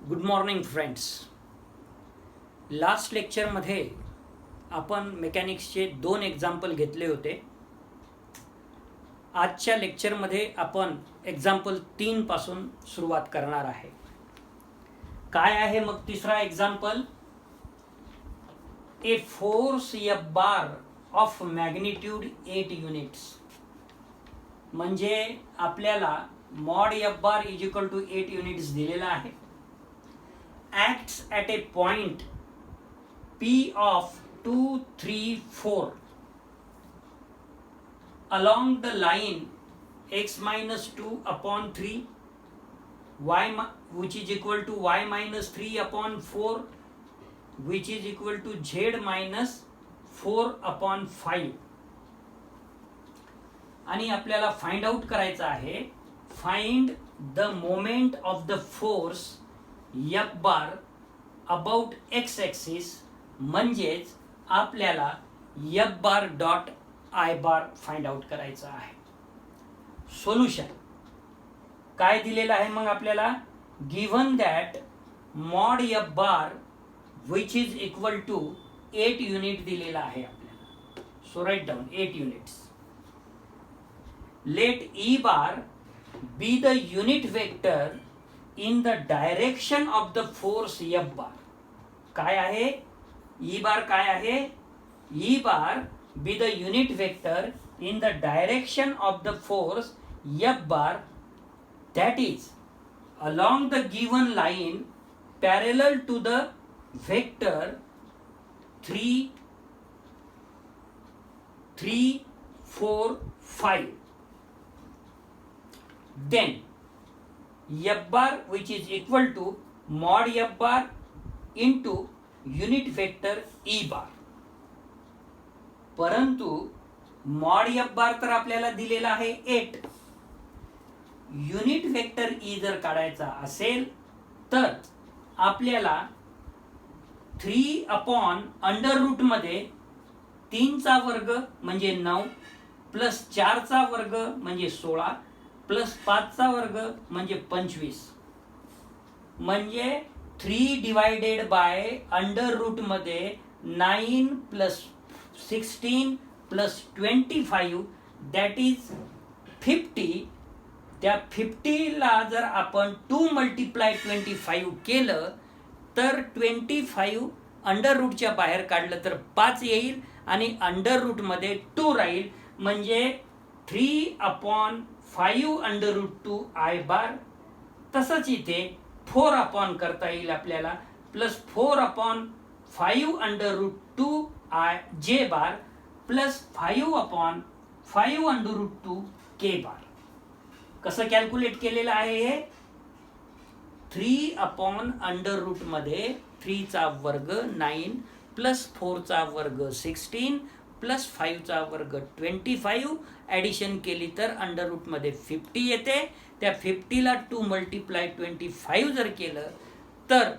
Good morning friends. Last लेक्चरमध्ये आपण मेकॅनिक्सचे 2 example घेतले होते. आजच्या लेक्चरमध्ये आपण एक्झाम्पल 3 पासून सुरुवात करणार आहे. काय आहे मग तिसरा example? A force F bar of magnitude 8 units. म्हणजे आपल्याला mod F bar is equal to 8 units दिलेला आहे. acts at a point P of 2, 3, 4 along the line x minus 2 upon 3 y which is equal to y minus 3 upon 4 which is equal to z minus 4 upon 5. आणि आपल्याला find out करायचं आहे. Find the moment of the force F bar about X axis. म्हणजेच आपल्याला F bar dot I bar find out करायचं आहे. Solution काय दिलेलं आहे मग आपल्याला? Given that mod F bar which is equal to 8 unit दिलेला आहे आपल्याला. So write down 8 units. Let E bar be the unit vector in the direction of the force F bar. काय आहे? E बार काय आहे? E bar be the unit vector in the direction of the force F bar, that is along the given line parallel to the vector 3, 4, 5. Then F bar which is equal to mod F bar into unit vector E bar. परंतु mod F bar तर आपल्याला दिलेला आहे 8. Unit vector E जर काढायचा असेल तर आपल्याला 3 अपॉन अंडर रूट मध्ये 3 चा वर्ग म्हणजे 9 प्लस 4 चा वर्ग म्हणजे 16 प्लस 5 चा वर्ग म्हणजे 25. म्हणजे 3 डिवायडेड बाय अंडर रूट मध्ये 9 प्लस 16 प्लस 25 दॅट इज 50. त्या 50 ला जर आपण 2 मल्टिप्लाय 25 केलं तर 25 अंडर रूटच्या बाहेर काढलं तर 5 येईल आणि अंडर रूट मध्ये 2 राहील. म्हणजे 3 upon 5 under root 2 I bar. तसंच इथे 4 अपॉन करता येईल आपल्याला plus 4 upon 5 under root 2 I J bar plus 5 upon 5 under root 2 K bar. कसं कॅल्क्युलेट केलेलं आहे हे? 3 अपॉन अंडर रूट मध्ये 3 चा वर्ग 9 प्लस 4 चा वर्ग 16 प्लस 5 चा वर्ग 25 ॲडिशन केली तर अंडर रूट मध्ये 50 येते. त्या 50 ला 2 मल्टिप्लाय 25 जर केलं तर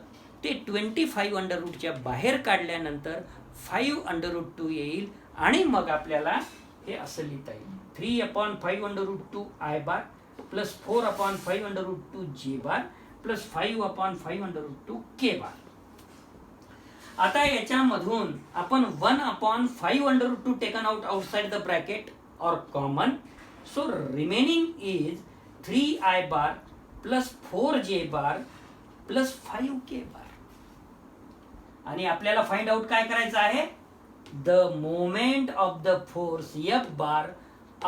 ते 25 अंडर रूटच्या बाहेर काढल्यानंतर 5 अंडर रूट 2 येईल आणि मग आपल्याला हे असं लिहिता येईल 3 upon 5 under root 2 I bar plus 4 upon 5 under root 2 j bar plus 5 upon 5 under root 2 K bar. आता याच्यामधून आपण 1 upon 5 under root 2 taken out outside the bracket or common, so remaining is 3i bar plus 4j bar plus 5k bar. आणि आपल्याला find out काय करायचं आहे? the moment of the force F bar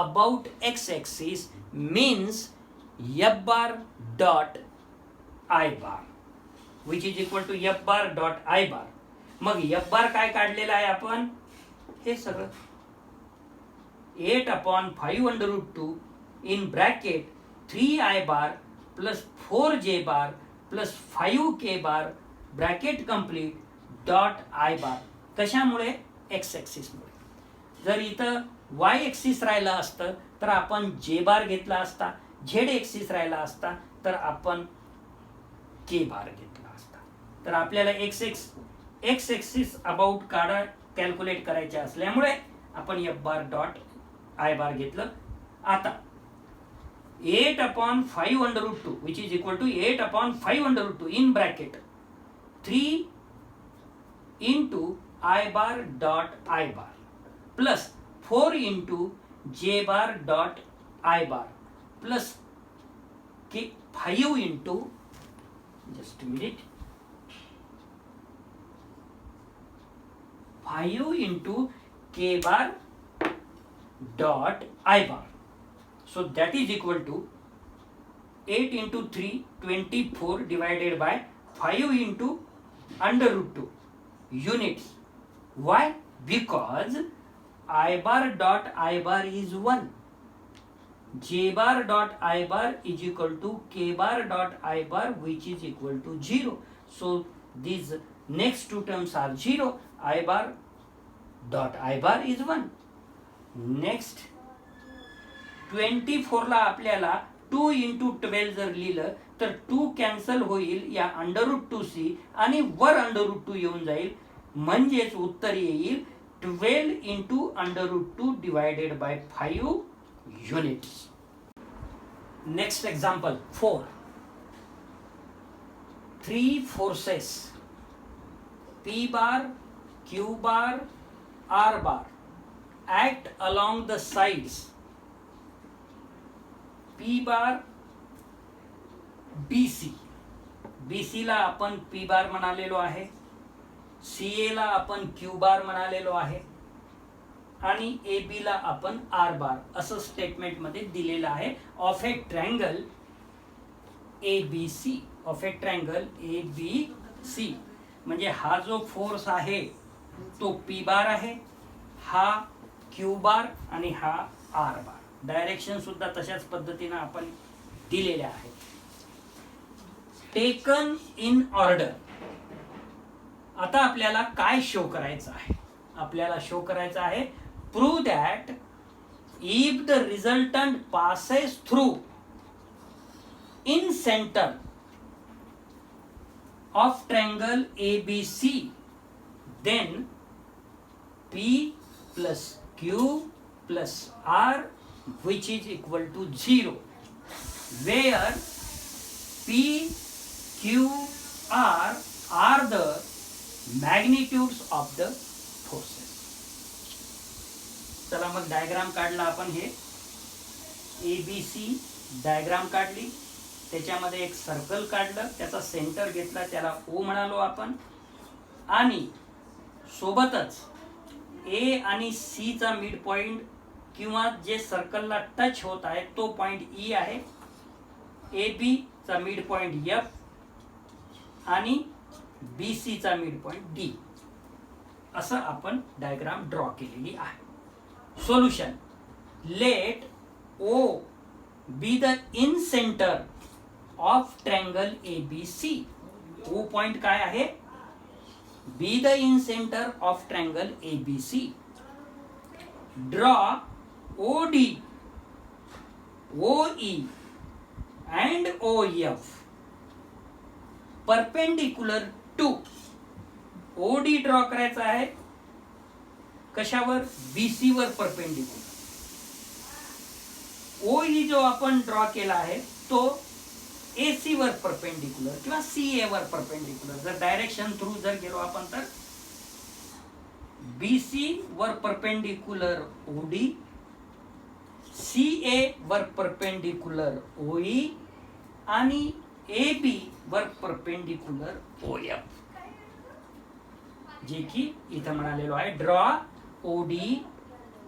about x axis means F bar dot I bar which is equal to F bar dot I bar. मग F bar काय काढलेला आहे आपण? हे सगळं 8 upon 5 under root 2 in bracket 3i bar plus 4j bar plus 5k bar bracket complete dot I bar. कशामुळे? x axis मुळे. जर इथं y ॲक्सिस राहिला असतं तर आपण j बार घेतला असता. z ॲक्सिस राहिला असता तर आपण k बार घेतला असता. तर आपल्याला x ॲक्सिस अबाउट काढा कॅल्क्युलेट करायचे असल्यामुळे आपण f बार डॉट आय बार घेतलं. आता 8 upon 5 under root 2 which is equal to 8 upon 5 under root 2 in bracket 3 into I bar dot I bar plus 4 into J bar dot I bar plus 5 into, just a minute, 5 into K bar dot I bar. So that is equal to 8 into 3, 24 divided by 5 into under root 2 units. Why? Because I bar dot I bar is 1. J bar dot I bar is equal to K bar dot I bar which is equal to 0. So these next two terms are 0. I bar dot I bar is 1. Next 24 ला आपल्याला 2 into 12 जर लिहिलं तर 2 cancel होईल या under route 2c आणि वर under root 2 येऊन जाईल म्हणजेच उत्तर येईल 12 into under root 2 divided by 5 units. Next example 4. 3 forces P bar, Q bar, R bar act along the sides P bar BC. BC ला आपण P bar म्हणालेलो आहे, CA ला आपण Q bar म्हणालेलो आहे आणि AB ला आपण R bar असं स्टेटमेंट मध्ये दिलेलं आहे of A triangle ABC. Of A triangle ABC म्हणजे हा जो फोर्स आहे तो P बार आहे, हा Q बार आणि हा R बार. डायरेक्शन सुद्धा तशाच पद्धतीने आपण दिलेले आहे. Taken in order. आता आपल्याला काय शो करायचं आहे? आपल्याला शो करायचं आहे prove that if the resultant passes through in centre of triangle ABC, then P plus Q plus R which is equal to 0, where P, Q, R are the magnitudes of the forces. चला मग diagram काढला आपण. हे ABC diagram काढली, त्याच्यामध्ये एक circle काढलं, त्याचा सेंटर घेतला, त्याला O म्हणालो आपण आणि सोबतच A आणि C चा मिड पॉइंट किंवा जे सर्कलला टच होत आहे तो पॉइंट E आहे, AB चा मिड पॉइंट F आणि BC चा मिड पॉइंट D असं आपण डायग्राम ड्रॉ केलेली आहे. Solution. Let O be the incentre of triangle ABC. O point काय आहे? Be the incentre of triangle ABC. Draw OD, OE and OF perpendicular to. OD draw करायचा आहे कशावर? BC वर perpendicular. OE जो आपण draw केला आहे तो AC वर परपेंडिक्युलर किंवा CA वर परपेंडिक्युलर. जर डायरेक्शन थ्रू जर गेलो आपण तर BC वर परपेंडिक्युलर OD, CA वर परपेंडिक्युलर OE आणि AB वर परपेंडिक्युलर OF, जे की इथं म्हणालेलो आहे. Draw OD,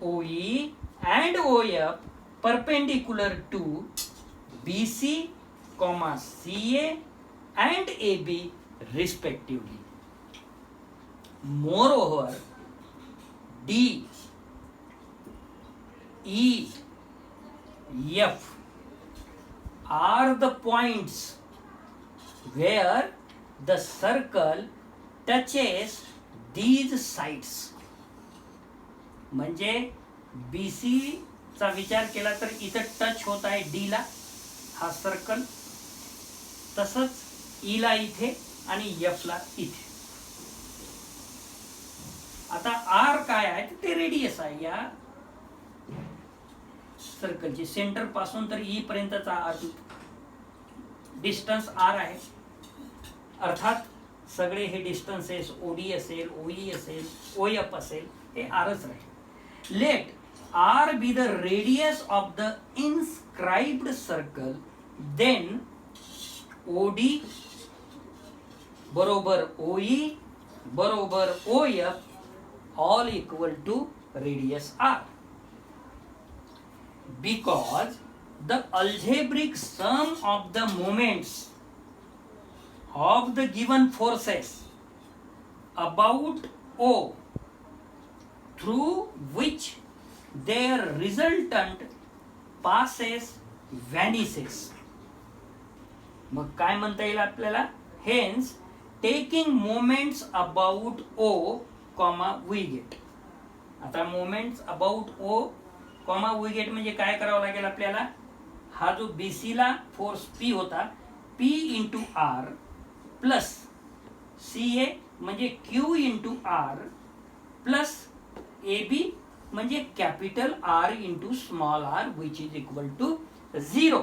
OE and OF perpendicular to BC, CA and AB respectively. Moreover, D, E, F are the points where the circle touches these sides. म्हणजे BC चा विचार केला तर इथं टच होत आहे D ला हा सर्कल, तसंच E ला इथे आणि F ला इथे. आता R काय आहे ते रेडियस आहे या सर्कलची सेंटर पासून तर ई पर्यंतचा डिस्टन्स आर आहे. अर्थात सगळे हे डिस्टन्सेस ओडी असेल, ओई असेल, ओएफ असेल, हे आरच राहील. Let R be the radius of the inscribed circle, then OD बरोबर ओई बरोबर OF all equal to radius R. Because the algebraic sum of the moments of the given forces about O through which their resultant passes vanishes. मग काय म्हणता येईल आपल्याला? Hence taking moments about O, we get. आता moments about O, we get म्हणजे काय करावं लागेल आपल्याला? हा जो BC ला फोर्स P होता, P into R plus CA म्हणजे Q into R plus AB म्हणजे capital R into small r which is equal to 0.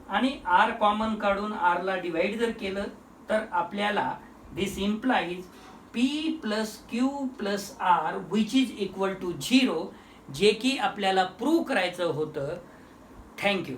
आणि R कॉमन काढून R ला डिवाइड जर केलं तर आपल्याला this implies P plus Q plus R which is equal to 0, जे की आपल्याला प्रूव्ह करायचं होतं. थँक्यू.